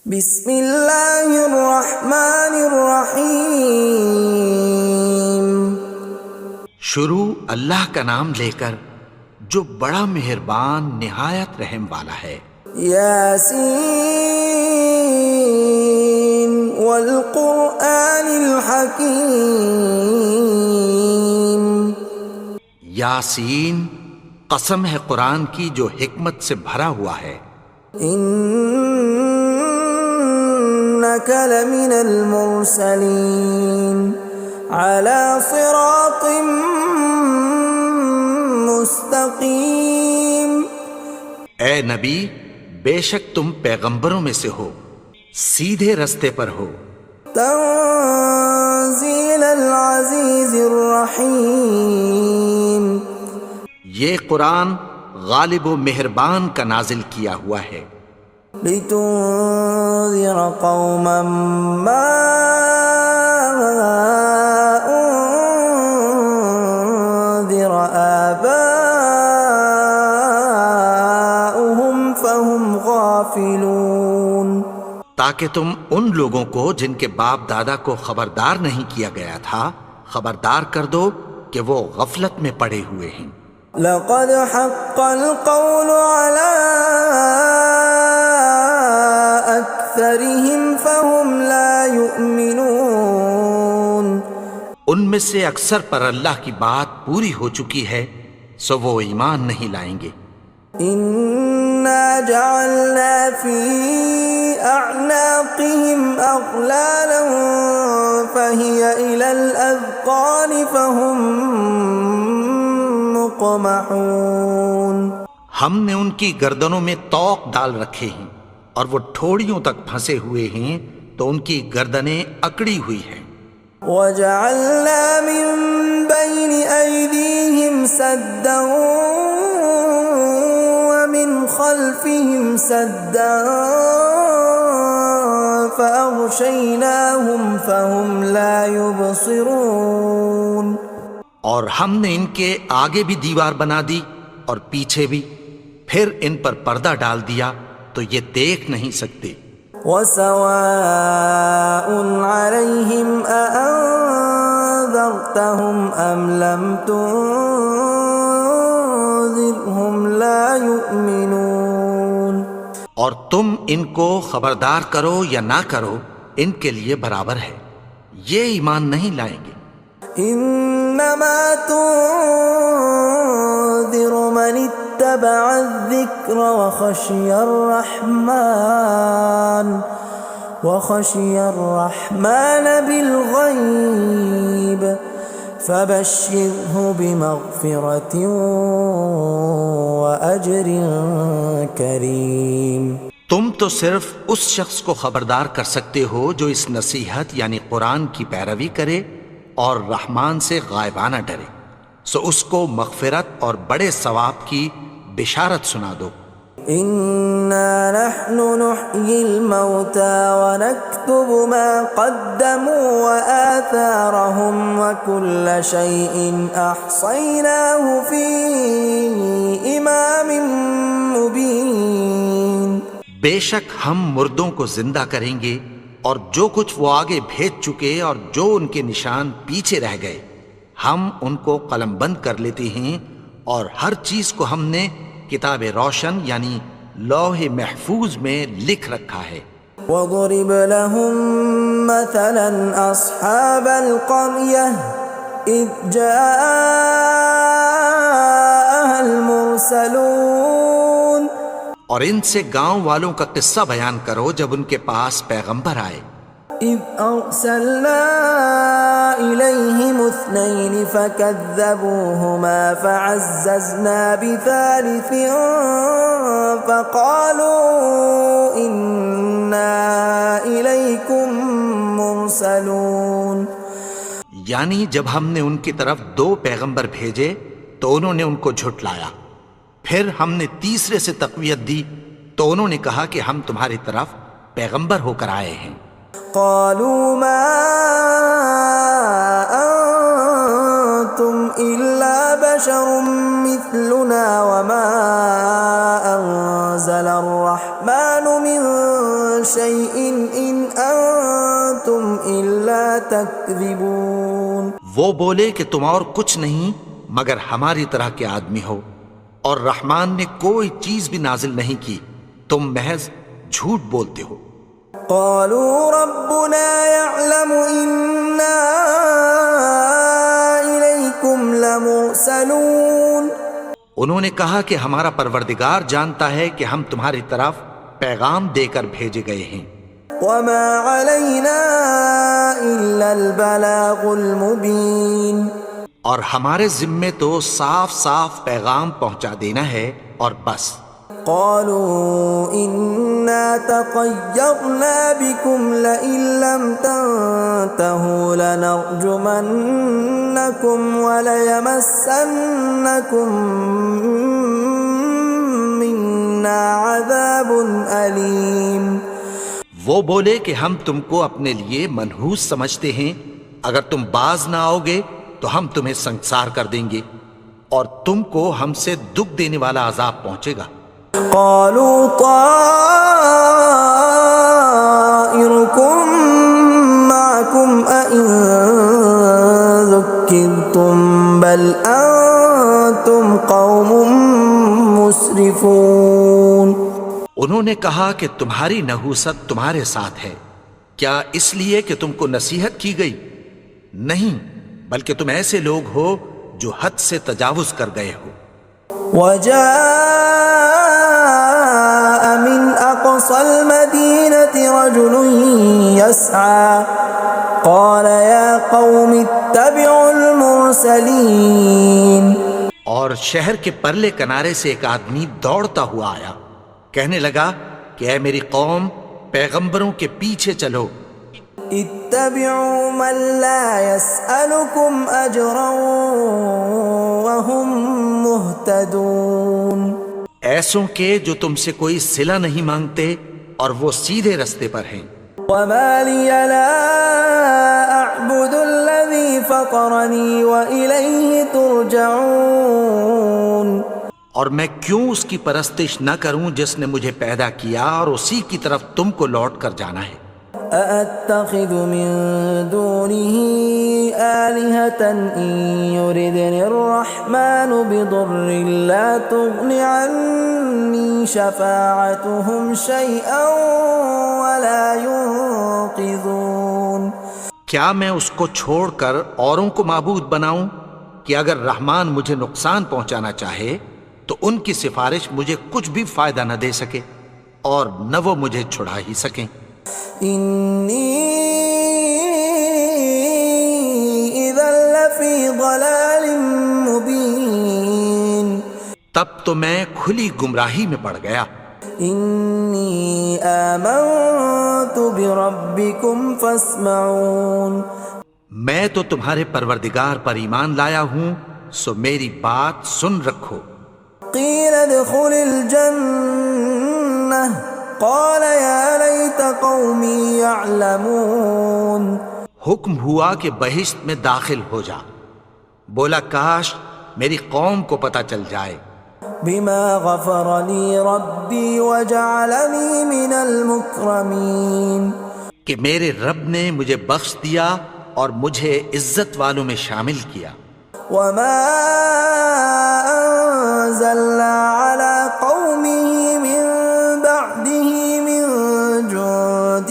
بسم اللہ الرحمن الرحیم۔ شروع اللہ کا نام لے کر جو بڑا مہربان نہایت رحم والا ہے۔ یاسین والقرآن الحکیم۔ یاسین، قسم ہے قرآن کی جو حکمت سے بھرا ہوا ہے۔ انک لمن المرسلین علی صراط مستقیم۔ اے نبی، بے شک تم پیغمبروں میں سے ہو، سیدھے رستے پر ہو۔ تنزیل العزیز الرحیم۔ یہ قرآن غالب و مہربان کا نازل کیا ہوا ہے۔ لتنذر قوما ما انذر آباؤهم فهم غافلون۔ تاکہ تم ان لوگوں کو جن کے باپ دادا کو خبردار نہیں کیا گیا تھا خبردار کر دو کہ وہ غفلت میں پڑے ہوئے ہیں۔ لقد حق القول على أكثرهم فهم لا يؤمنون۔ ان میں سے اکثر پر اللہ کی بات پوری ہو چکی ہے سو وہ ایمان نہیں لائیں گے۔ إنا جعلنا في أعناقهم أغلالا فهي إلى الأذقان فهم مقمحون۔ ہم نے ان کی گردنوں میں طوق ڈال رکھے ہیں اور وہ ٹھوڑیوں تک پھنسے ہوئے ہیں تو ان کی گردنیں اکڑی ہوئی ہیں۔ وَجَعَلْنَا مِن بَيْنِ أَيْدِيهِمْ سَدًّا وَمِنْ خَلْفِهِمْ سَدًّا فَأَغْشَيْنَاهُمْ فَهُمْ لَا يُبْصِرُونَ۔ اور ہم نے ان کے آگے بھی دیوار بنا دی اور پیچھے بھی، پھر ان پر پردہ ڈال دیا تو یہ دیکھ نہیں سکتے۔ وَسَوَاءٌ عَلَيْهِمْ أَأَنذَرْتَهُمْ أَمْ لَمْ تُنذِرْهُمْ لَا يُؤْمِنُونَ۔ اور تم ان کو خبردار کرو یا نہ کرو ان کے لیے برابر ہے، یہ ایمان نہیں لائیں گے۔ انما تنذر من اتبع الذکر وخشی الرحمن بالغیب فبشرہ بمغفرۃ واجر کریم۔ تم تو صرف اس شخص کو خبردار کر سکتے ہو جو اس نصیحت یعنی قرآن کی پیروی کرے اور رحمان سے غائبانہ ڈرے، سو اس کو مغفرت اور بڑے ثواب کی بشارت سنا دو۔ اِنَّا نَحْنُ نُحْيِي الْمَوْتَى وَنَكْتُبُ مَا قَدَّمُوا وَآثَارَهُمْ وَكُلَّ شَيْءٍ أَحْصَيْنَاهُ فِي إِمَامٍ مُبِينٍ۔ بے شک ہم مردوں کو زندہ کریں گے اور جو کچھ وہ آگے بھیج چکے اور جو ان کے نشان پیچھے رہ گئے ہم ان کو قلم بند کر لیتے ہیں، اور ہر چیز کو ہم نے کتاب روشن یعنی لوح محفوظ میں لکھ رکھا ہے۔ وَضُرِبَ لَهُم مَّثَلًا أَصْحَابَ الْقَرْيَةِ إِذْ جَاءَهَا الْمُرْسَلُونَ۔ اور ان سے گاؤں والوں کا قصہ بیان کرو جب ان کے پاس پیغمبر آئے۔ إِذْ أَرْسَلْنَا إِلَيْهِمُ اثْنَيْنِ فَكَذَّبُوهُمَا فَعَزَّزْنَا بِثَالِثٍ فَقَالُوا إِنَّا إِلَيْكُمْ مُرْسَلُونَ۔ یعنی جب ہم نے ان کی طرف 2 پیغمبر بھیجے تو انہوں نے ان کو جھٹلایا، پھر ہم نے تیسرے سے تقویت دی تو انہوں نے کہا کہ ہم تمہاری طرف پیغمبر ہو کر آئے ہیں۔ قالوا ما انتم الا بشر مثلنا وما انزل الرحمن من شيء إن أنتم إلا تكذبون. وہ بولے کہ تم اور کچھ نہیں مگر ہماری طرح کے آدمی ہو، اور رحمان نے کوئی چیز بھی نازل نہیں کی، تم محض جھوٹ بولتے ہو. قالوا ربنا يعلم إنا إليكم لمرسلون. انہوں نے کہا کہ ہمارا پروردگار جانتا ہے کہ ہم تمہاری طرف پیغام دے کر بھیجے گئے ہیں. وما علينا إلا البلاغ المبين. اور ہمارے ذمے تو صاف صاف پیغام پہنچا دینا ہے اور بس. قالوا إنا تطيرنا بكم لئن لم تنتهوا لنرجمنكم وليمسنكم منا عذاب أليم. وہ بولے کہ ہم تم کو اپنے لیے منحوس سمجھتے ہیں، اگر تم باز نہ آؤ گے تو ہم تمہیں سنسار کر دیں گے اور تم کو ہم سے دکھ دینے والا عذاب پہنچے گا. قالوا طائركم معكم أئن ذكرتم بل أنتم قوم مسرفون. انہوں نے کہا کہ تمہاری نحوست تمہارے ساتھ ہے، کیا اس لیے کہ تم کو نصیحت کی گئی؟ نہیں، بلکہ تم ایسے لوگ ہو جو حد سے تجاوز کر گئے ہو. وجاء من أقصى المدينة رجل يسعى قال يا قوم اتبعوا المرسلين. اور شہر کے پرلے کنارے سے ایک آدمی دوڑتا ہوا آیا، کہنے لگا کہ اے میری قوم، پیغمبروں کے پیچھے چلو. اتبعوا من لا يسألكم أجرا وهم مهتدون. ایسوں کے جو تم سے کوئی صلہ نہیں مانگتے اور وہ سیدھے رستے پر ہیں. وما لي لا أعبد الذي فطرني وإليه ترجعون. اور میں کیوں اس کی پرستش نہ کروں جس نے مجھے پیدا کیا اور اسی کی طرف تم کو لوٹ کر جانا ہے. أأتخذ من دونه آلهة إن يردني الرحمن بضر لا تغن عني شفاعتهم شيئا ولا ينقذون. کیا میں اس کو چھوڑ کر اوروں کو معبود بناؤں کہ اگر رحمان مجھے نقصان پہنچانا چاہے تو ان کی سفارش مجھے کچھ بھی فائدہ نہ دے سکے اور نہ وہ مجھے چھڑا ہی سکیں. إني إذا لفي ضلال مبين. تب تو میں کھلی گمراہی میں پڑ گیا. إني آمنت بربكم فاسمعون. میں تو تمہارے پروردگار پر ایمان لایا ہوں، سو میری بات سن رکھو. قيل ادخل الجنة قال يا ليت قومي يعلمون. حکم ہوا کہ بہشت میں داخل ہو جا. بولا کاش میری قوم کو پتہ چل جائے. بما غفر لي ربي وجعلني من المكرمين. کہ میرے رب نے مجھے بخش دیا اور مجھے عزت والوں میں شامل کیا. وما أنزلنا على قومه من بعده من جند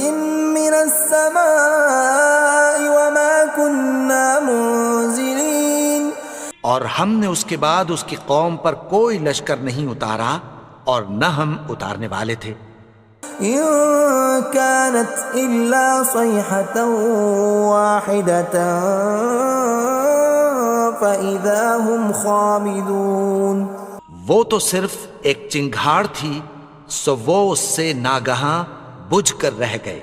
من السماء وما كنا منزلين. اور ہم نے اس کے بعد اس کی قوم پر کوئی لشکر نہیں اتارا اور نہ ہم اتارنے والے تھے. إن كانت إلا صيحة واحدة فإذا هم خامدون. وہ تو صرف ایک چنگھاڑ تھی، سو وہ اس سے ناگہاں بجھ کر رہ گئے.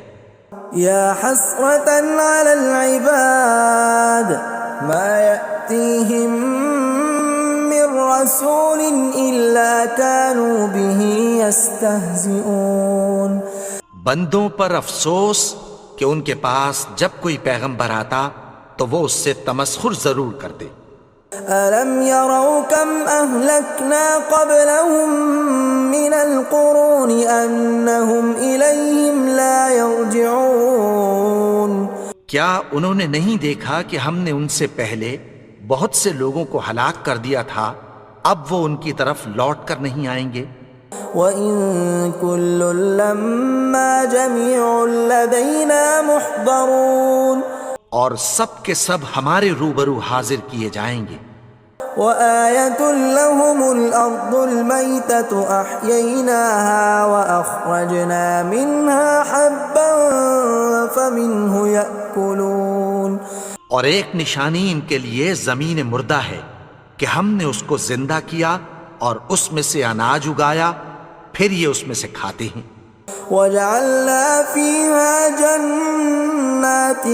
يا حسرة على العباد ما يأتيهم من رسول إلا كانوا به يستهزئون. بندوں پر افسوس کہ ان کے پاس جب کوئی پیغمبر آتا تو وہ اس سے تمسخر ضرور کرتے. أَلَمْ يَرَوْا كَمْ أَهْلَكْنَا قَبْلَهُمْ مِنَ الْقُرُونِ أَنَّهُمْ إِلَيْهِمْ لَا يَرْجِعُونَ کیا انہوں نے نہیں دیکھا کہ ہم نے ان سے پہلے بہت سے لوگوں کو ہلاک کر دیا تھا، اب وہ ان کی طرف لوٹ کر نہیں آئیں گے؟ وَإِن كُلٌّ لَّمَّا جَمِيعٌ لَّدَيْنَا مُحْضَرُونَ اور سب کے سب ہمارے روبرو حاضر کیے جائیں گے۔ وَآيَةٌ لَّهُمُ الْأَرْضُ الْمَيْتَةُ أَحْيَيْنَاهَا وَأَخْرَجْنَا مِنْهَا حَبًّا فَمِنْهُ يَأْكُلُونَ اور ایک نشانی ان کے لیے زمین مردہ ہے کہ ہم نے اس کو زندہ کیا اور اس میں سے اناج اگایا، پھر یہ اس میں سے کھاتے ہیں۔ وَجَعَلْنَا فِيهَا جَنَّاتٍ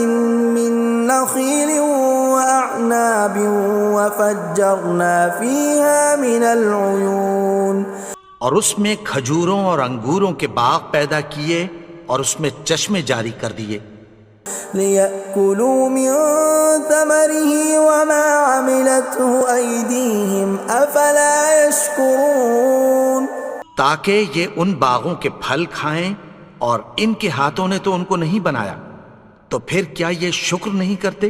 مِّن نَّخِيلٍ وَأَعْنَابٍ وَفَجَّرْنَا فِيهَا مِنَ الْعُيُونِ اور اس میں کھجوروں اور انگوروں کے باغ پیدا کیے اور اس میں چشمے جاری کر دیے، لِيَأْكُلُوا مِن ثَمَرِهِ وَمَا عَمِلَتْهُ أَيْدِيهِمْ أَفَلَا يَشْكُرُونَ تاکہ یہ ان باغوں کے پھل کھائیں، اور ان کے ہاتھوں نے تو ان کو نہیں بنایا، تو پھر کیا یہ شکر نہیں کرتے؟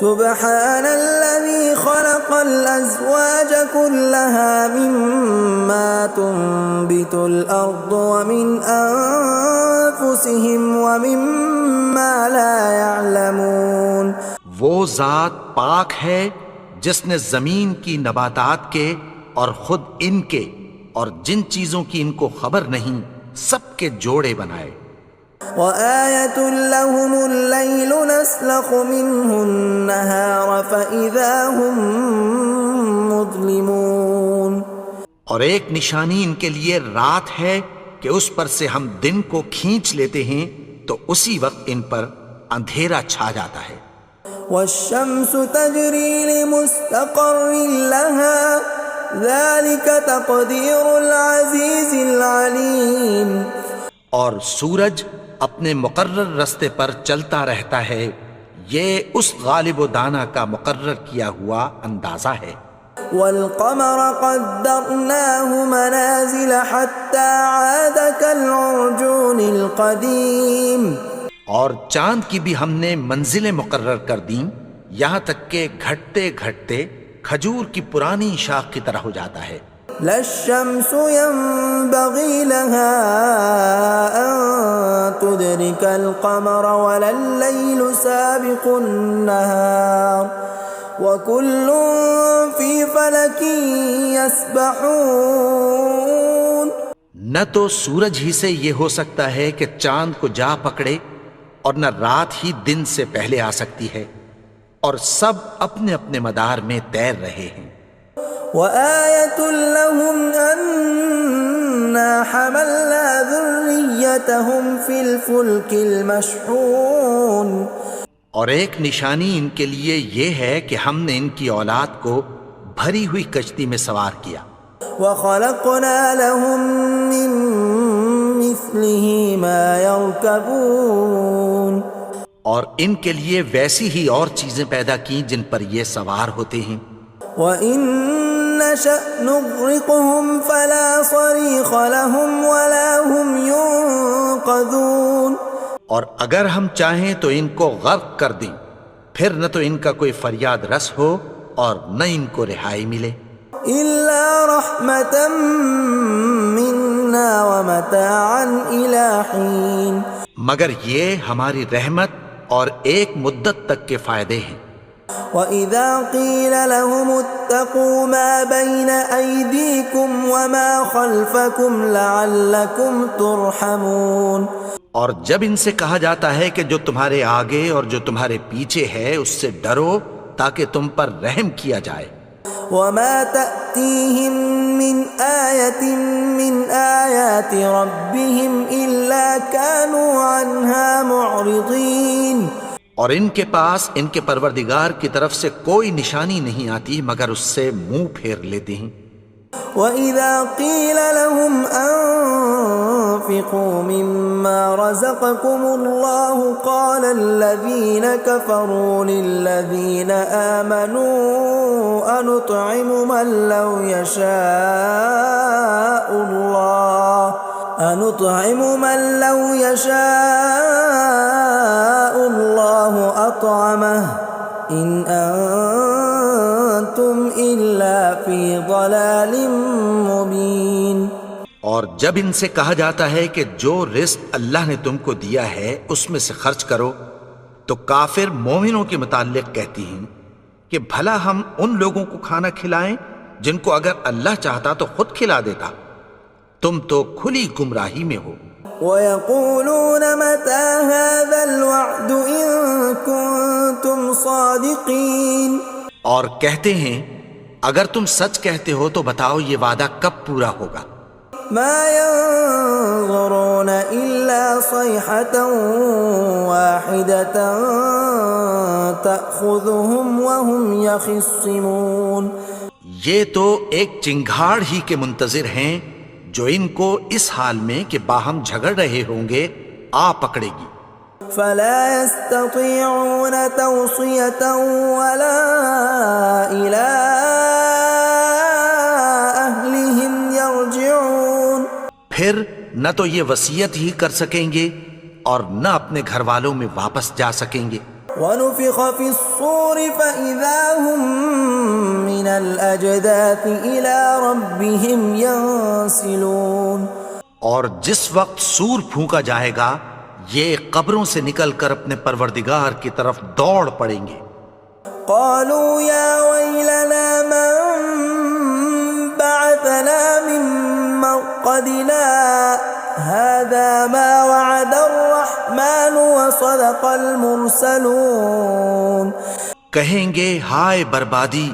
سبحان الذي خلق الأزواج كلها مما تنبت الأرض ومن أنفسهم ومما لا يعلمون وہ ذات پاک ہے جس نے زمین کی نباتات کے اور خود ان کے اور جن چیزوں کی ان کو خبر نہیں سب کے جوڑے بنائے۔ وَآيَةٌ لَّهُمُ اللَّيْلُ نَسْلَخُ مِنْهُ النَّهَارَ فَإِذَا هُمْ مُظْلِمُونَ اور ایک نشانی ان کے لیے رات ہے کہ اس پر سے ہم دن کو کھینچ لیتے ہیں تو اسی وقت ان پر اندھیرا چھا جاتا ہے۔ وَالشَّمْسُ تَجْرِي لِمُسْتَقَرٍّ لَّهَا ذَلِكَ تَقْدِيرُ الْعَزِيزِ الْعَلِيمِ اور سورج اپنے مقرر رستے پر چلتا رہتا ہے، یہ اس غالب و دانا کا مقرر کیا ہوا اندازہ ہے۔ وَالْقَمَرَ قَدَّرْنَاهُ مَنَازِلَ حَتَّى عَادَ كَالْعُرْجُونِ الْقَدِيمِ اور چاند کی بھی ہم نے منزلیں مقرر کر دیں، یہاں تک کہ گھٹتے گھٹتے کھجور کی پرانی شاخ کی طرح ہو جاتا ہے۔ لا الشمس ينبغي لها أن تدرك القمر ولا الليل سابق النهار وكل في فلك يسبحون نہ تو سورج ہی سے یہ ہو سکتا ہے کہ چاند کو جا پکڑے، اور نہ رات ہی دن سے پہلے آ سکتی ہے، اور سب اپنے اپنے مدار میں تیر رہے ہیں۔ وَآيَةٌ لَّهُمْ أَنَّا حَمَلْنَا ذُرِّيَّتَهُمْ فِي الْفُلْكِ الْمَشْحُونِ اور ایک نشانی ان کے لیے یہ ہے کہ ہم نے ان کی اولاد کو بھری ہوئی کشتی میں سوار کیا۔ وَخَلَقْنَا لَهُم مِّن مِّثْلِهِ مَا يَرْكَبُونَ اور ان کے لیے ویسی ہی اور چیزیں پیدا کی جن پر یہ سوار ہوتے ہیں۔ وَإِن نَّشَأْ نُغْرِقْهُمْ فَلَا صَرِيخَ لَهُمْ وَلَا هُمْ يُنقَذُونَ اور اگر ہم چاہیں تو ان کو غرق کر دیں، پھر نہ تو ان کا کوئی فریاد رس ہو اور نہ ان کو رہائی ملے۔ إِلَّا رَحْمَةً مِّنَّا وَمَتَاعًا إِلَىٰ حِينٍ مگر یہ ہماری رحمت اور ایک مدت تک کے فائدے ہیں۔ وَإِذَا قِيلَ لَهُمُ اتَّقُوا مَا بَيْنَ أَيْدِيكُمْ وَمَا خَلْفَكُمْ لَعَلَّكُمْ تُرْحَمُونَ اور جب ان سے کہا جاتا ہے کہ جو تمہارے آگے اور جو تمہارے پیچھے ہے اس سے ڈرو تاکہ تم پر رحم کیا جائے۔ وَمَا تَأْتِيهِم مِّنْ آيَةٍ مِّنْ آيَاتِ رَبِّهِمْ إِلَّا كَانُوا عَنْهَا مُعْرِضِينَ اور ان کے پاس ان کے پروردگار کی طرف سے کوئی نشانی نہیں آتی مگر اس سے منہ پھیر لیتے ہیں۔ وَإِذَا قِيلَ لَهُمْ أَنفِقُوا مِمَّا رَزَقَكُمُ اللَّهُ قَالَ الَّذِينَ كَفَرُوا لِلَّذِينَ آمَنُوا أَنُطْعِمُ مَن لَّوْ يَشَاءُ اللَّهُ أَطْعَمَهُ إِنْ أَنْتُمْ إِلَّا فِي ضَلَالٍ مُبِينٍ۔ اور جب ان سے کہا جاتا ہے کہ جو رزق اللہ نے تم کو دیا ہے اس میں سے خرچ کرو، تو کافر مومنوں کے متعلق کہتی ہیں کہ بھلا ہم ان لوگوں کو کھانا کھلائیں جن کو اگر اللہ چاہتا تو خود کھلا دیتا، تم تو کھلی گمراہی میں ہو۔ وَيَقُولُونَ مَتَى هَذَا الْوَعْدُ إِن كُنتُمْ صَادِقِينَ، اور کہتے ہیں اگر تم سچ کہتے ہو تو بتاؤ یہ وعدہ کب پورا ہوگا۔ مَا يَنظُرُونَ إِلَّا صَيْحَةً وَاحِدَةً تَأْخُذُهُمْ وَهُمْ يَخِصِّمُونَ، یہ تو ایک چنگھاڑ ہی کے منتظر ہیں جو ان کو اس حال میں کہ باہم جھگڑ رہے ہوں گے آ پکڑے گی۔ فَلَا يَسْتَطِيعُونَ تَوْصِيَةً وَلَا إِلَىٰ أَهْلِهِمْ يَرْجِعُونَ، پھر نہ تو یہ وصیت ہی کر سکیں گے اور نہ اپنے گھر والوں میں واپس جا سکیں گے۔ وَنُفِخَ فِي الصُّورِ فَإِذَا هُم مِّنَ الْأَجْدَاثِ إِلَىٰ رَبِّهِمْ يَنسِلُونَ، اور جس وقت سور پھونکا جائے گا یہ قبروں سے نکل کر اپنے پروردگار کی طرف دوڑ پڑیں گے۔ قَالُوا يَا وَيْلَنَا مَن بَعَثَنَا مِن مَّرْقَدِنَا هَٰذَا مَا وَعَدَ الرَّحْمَٰنُ وَصَدَقَ الْمُرْسَلُونَ، کہیں گے ہائے بربادی،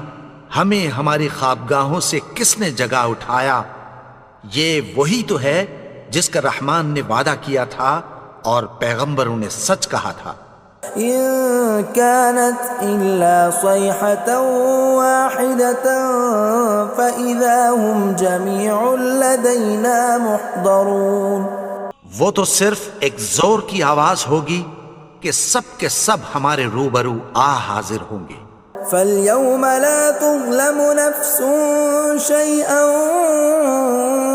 ہمیں ہماری خوابگاہوں سے کس نے جگا اٹھایا، یہ وہی تو ہے جس کا رحمان نے وعدہ کیا تھا اور پیغمبروں نے سچ کہا تھا۔ إِن كَانَتْ إِلَّا صَيْحَةً وَاحِدَةً فَإِذَا هُمْ جَمِيعٌ لَدَيْنَا مُحْضَرُونَ، وہ تو صرف ایک زور کی آواز ہوگی کہ سب کے سب ہمارے روبرو آ حاضر ہوں گے۔ فَالْيَوْمَ لَا تُظْلَمُ نَفْسٌ شَيْئًا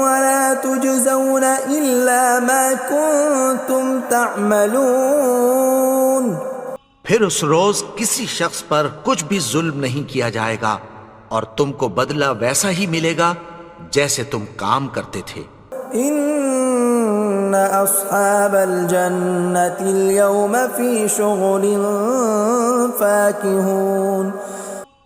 وَلَا تُجْزَوْنَ إِلَّا مَا كُنتُمْ تَعْمَلُونَ، پھر اس روز کسی شخص پر کچھ بھی ظلم نہیں کیا جائے گا اور تم کو بدلہ ویسا ہی ملے گا جیسے تم کام کرتے تھے۔ إِنَّ أَصْحَابَ الْجَنَّةِ الْيَوْمَ فِي شُغُلٍ فَاكِهُونَ،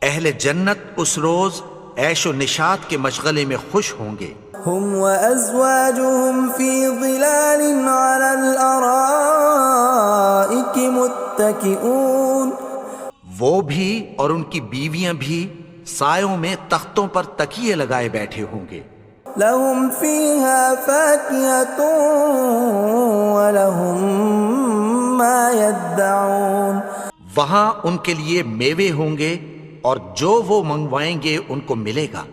اہل جنت اس روز عیش و نشاط کے مشغلے میں خوش ہوں گے۔ هُمْ وَأَزْوَاجُهُمْ فِي ظِلَالٍ عَلَى الْأَرَائِكِ مُتَّكِئُونَ، وہ بھی اور ان کی بیویاں بھی سایوں میں تختوں پر تکیے لگائے بیٹھے ہوں گے۔ لَهُمْ فِيهَا فَاكِهَةٌ وَلَهُمْ مَا يَدَّعُونَ، وہاں ان کے لیے میوے ہوں گے اور جو وہ منگوائیں گے ان کو ملے گا۔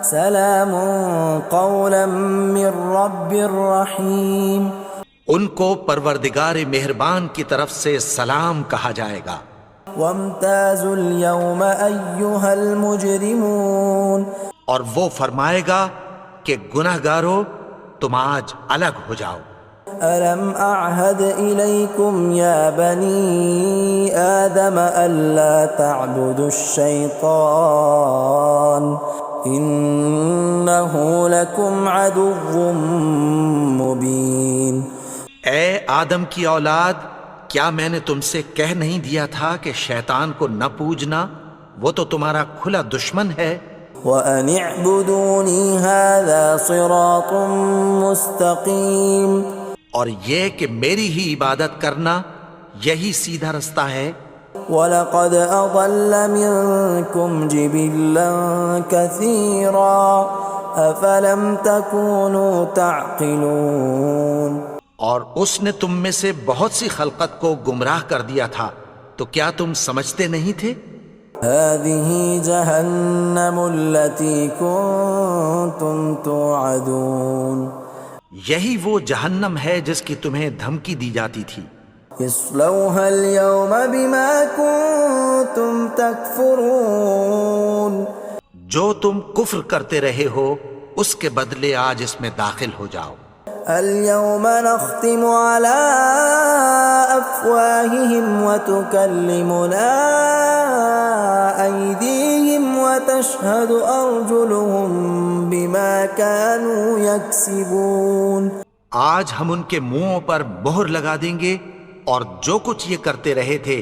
سلام قولا من رب رحیم، ان کو پروردگار مہربان کی طرف سے سلام کہا جائے گا۔ وامتازوا اليوم ایھا المجرمون، اور وہ فرمائے گا کہ گنہگارو تم آج الگ ہو جاؤ۔ ألم أعهد إليكم يا بني آدم ألا تعبدوا الشيطان إنه لكم عدو مبين۔ اے آدم کی اولاد، کیا میں نے تم سے کہہ نہیں دیا تھا کہ شیطان کو نہ پوجنا، وہ تو تمہارا کھلا دشمن ہے۔ وَأَنِ اعْبُدُونِي هَذَا صِرَاطٌ مُسْتَقِيمٌ، اور یہ کہ میری ہی عبادت کرنا یہی سیدھا رستہ ہے۔ وَلَقَدْ أَضَلَّ مِنكُمْ جِبِلًّا كَثِيرًا أَفَلَمْ تَكُونُوا تَعْقِلُونَ، اور اس نے تم میں سے بہت سی خلقت کو گمراہ کر دیا تھا، تو کیا تم سمجھتے نہیں تھے؟ هذه جهنم التي كنتم توعدون یہی وہ جہنم ہے جس کی تمہیں دھمکی دی جاتی تھی. اصلوها اليوم بما كنتم تكفرون جو تم کفر کرتے رہے ہو اس کے بدلے آج اس میں داخل ہو جاؤ. اليوم نختم على أفواههم وتكلمنا أيديهم وتشهد أرجلهم بما كانوا يكسبون. آج ہم ان کے منہوں پر مہر لگا دیں گے اور جو کچھ یہ کرتے رہے تھے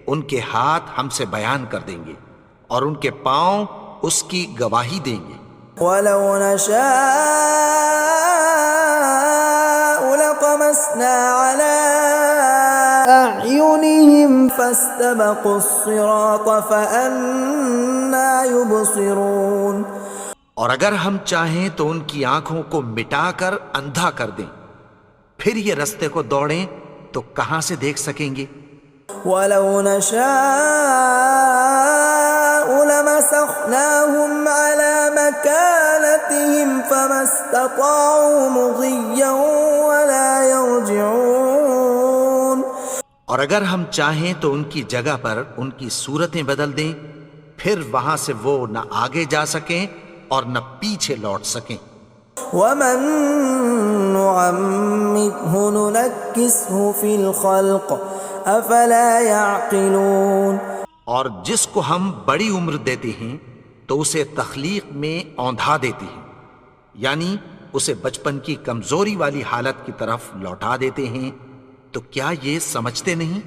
ان کے ہاتھ ہم سے بیان کر دیں گے اور ان کے پاؤں اس کی گواہی دیں گے. ولو نشاء لطمسنا على أعينهم فاستبقوا الصراط فأنى يبصرون. اور اگر ہم چاہیں تو ان کی آنکھوں کو مٹا کر اندھا کر دیں، پھر یہ رستے کو دوڑیں تو کہاں سے دیکھ سکیں گے. ولو نشاء لمسخناهم على مكانتهم فما استطاعوا مضيا ولا يرجعون. اور اگر ہم چاہیں تو ان کی جگہ پر ان کی صورتیں بدل دیں، پھر وہاں سے وہ نہ آگے جا سکیں اور نہ پیچھے لوٹ سکیں. ومن نعمره ننكسه في الخلق افلا يعقلون. اور جس کو ہم بڑی عمر دیتے ہیں تو اسے تخلیق میں اوندھا دیتے ہیں، یعنی اسے بچپن کی کمزوری والی حالت کی طرف لوٹا دیتے ہیں. تو کیا یہ سمجھتے نہیں؟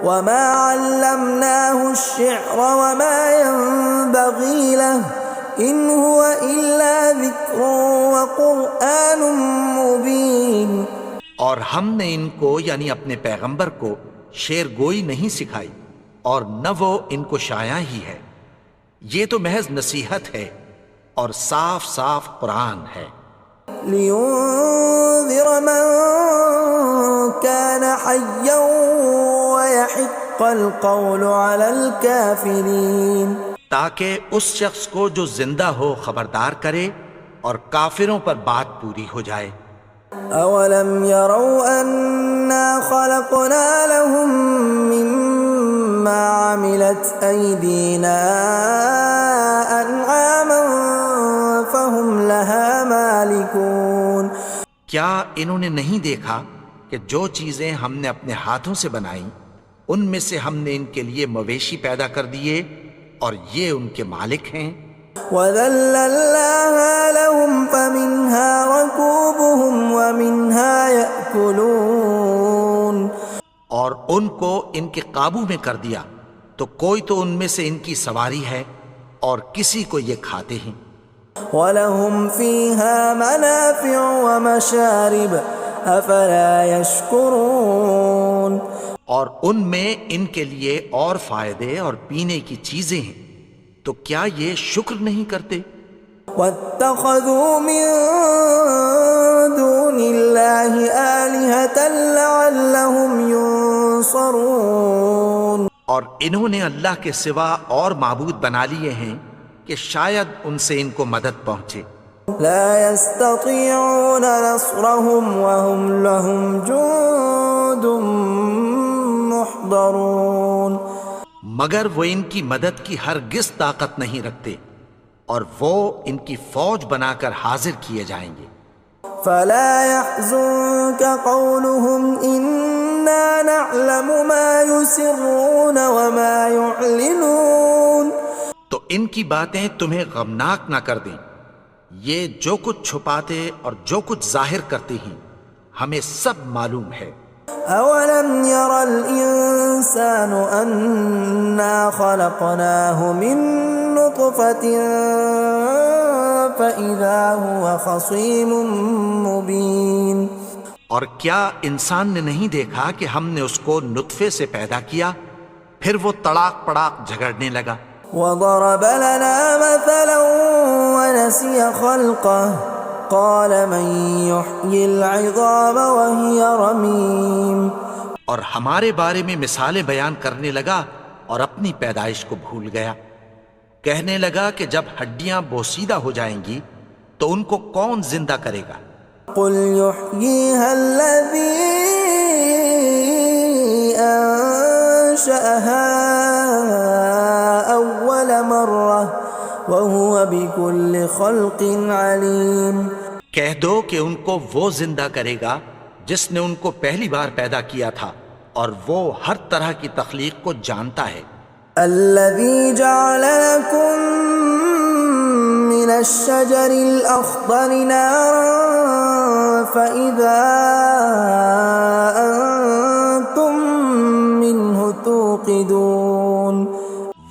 وما علمناه الشعر وما ينبغي له ان هو الا ذکر وقرآن مبین. اور ہم نے ان کو یعنی اپنے پیغمبر کو شعر گوئی نہیں سکھائی اور نہ وہ ان کو شایع ہی ہے، یہ تو محض نصیحت ہے اور صاف صاف قرآن ہے. لينذر من كان حيا ويحق القول على الكافرين. تاکہ اس شخص کو جو زندہ ہو خبردار کرے اور کافروں پر بات پوری ہو جائے. اولم يروا انا خلقنا لهم مما عملت ايدينا انعاما فهم لها مالكون. کیا انہوں نے نہیں دیکھا کہ جو چیزیں ہم نے اپنے ہاتھوں سے بنائیں ان میں سے ہم نے ان کے لیے مویشی پیدا کر دیے اور یہ ان کے مالک ہیں. وَذَلَّلْنَاهَا لَهُمْ فَمِنْهَا رَكُوبُهُمْ وَمِنْهَا يَأْكُلُونَ. اور ان کو ان کے قابو میں کر دیا تو کوئی تو ان میں سے ان کی سواری ہے اور کسی کو یہ کھاتے ہیں. وَلَهُمْ فِيهَا مَنَافِعُ وَمَشَارِبُ أَفَلَا يَشْكُرُونَ. اور ان میں ان کے لیے اور فائدے اور پینے کی چیزیں ہیں، تو کیا یہ شکر نہیں کرتے؟ وَاتَّخَذُوا مِن دُونِ اللَّهِ آلِهَةً لَعَلَّهُمْ يُنصَرُونَ. اور انہوں نے اللہ کے سوا اور معبود بنا لیے ہیں کہ شاید ان سے ان کو مدد پہنچے. لا يستطيعون نصرهم وهم لهم جند محضرون. مگر وہ ان کی مدد کی ہرگز طاقت نہیں رکھتے اور وہ ان کی فوج بنا کر حاضر کیے جائیں گے. فلا يحزنك قولهم إنا نعلم ما يسرون وما يعلنون. تو ان کی باتیں تمہیں غمناک نہ کر دیں، یہ جو کچھ چھپاتے اور جو کچھ ظاہر کرتے ہیں ہمیں سب معلوم ہے. أولم ير الإنسان أنا خلقناه من نطفة فإذا هو خصيم مبين. اور کیا انسان نے نہیں دیکھا کہ ہم نے اس کو نطفے سے پیدا کیا پھر وہ تڑاک پڑاک جھگڑنے لگا. وضرب لنا مثلا ونسي خلقه قال من يحيي العظام وهي رميم. اور ہمارے بارے میں مثالیں بیان کرنے لگا اور اپنی پیدائش کو بھول گیا. کہنے لگا کہ جب ہڈیاں بوسیدہ ہو جائیں گی تو ان کو کون زندہ کرے گا؟ قل يحييها الذي أنشأها أول مرة وهو بكل خلق عليم۔ کہہ دو کہ ان کو وہ زندہ کرے گا جس نے ان کو پہلی بار پیدا کیا تھا اور وہ ہر طرح کی تخلیق کو جانتا ہے۔ الذي جعل لكم من الشجر الأخضر نارا فإذا أنتم منه توقدون۔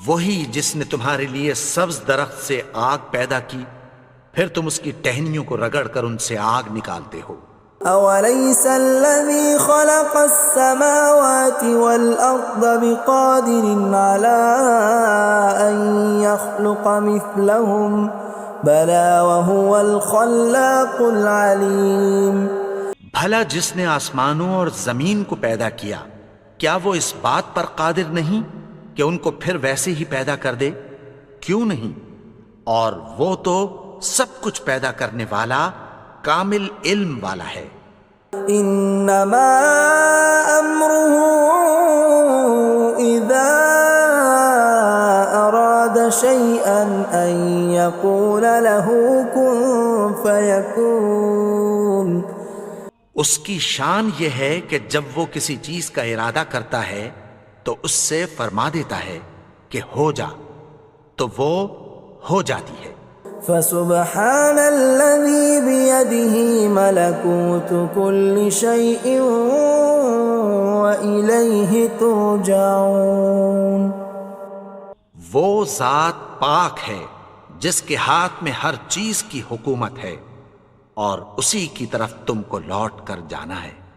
وہی جس نے تمہارے لیے سبز درخت سے آگ پیدا کی، پھر تم اس کی ٹہنیوں کو رگڑ کر ان سے آگ نکالتے ہو۔ أوليس الذي خلق السماوات والأرض بقادر على أن يخلق مثلهم بلى وهو الخلاق العليم۔ بھلا جس نے آسمانوں اور زمین کو پیدا کیا، کیا وہ اس بات پر قادر نہیں کہ ان کو پھر ویسے ہی پیدا کر دے؟ کیوں نہیں؟ اور وہ تو سب کچھ پیدا کرنے والا، کامل علم والا ہے۔ انما امره اذا اراد شيئا ان يقول له كن فيكون۔ اس کی شان یہ ہے کہ جب وہ کسی چیز کا ارادہ کرتا ہے تو اس سے فرما دیتا ہے کہ ہو جا، تو وہ ہو جاتی ہے۔ فسبحان الذي بيده ملكوت كل شيء وإليه ترجعون۔ وہ ذات پاک ہے جس کے ہاتھ میں ہر چیز کی حکومت ہے اور اسی کی طرف تم کو لوٹ کر جانا ہے۔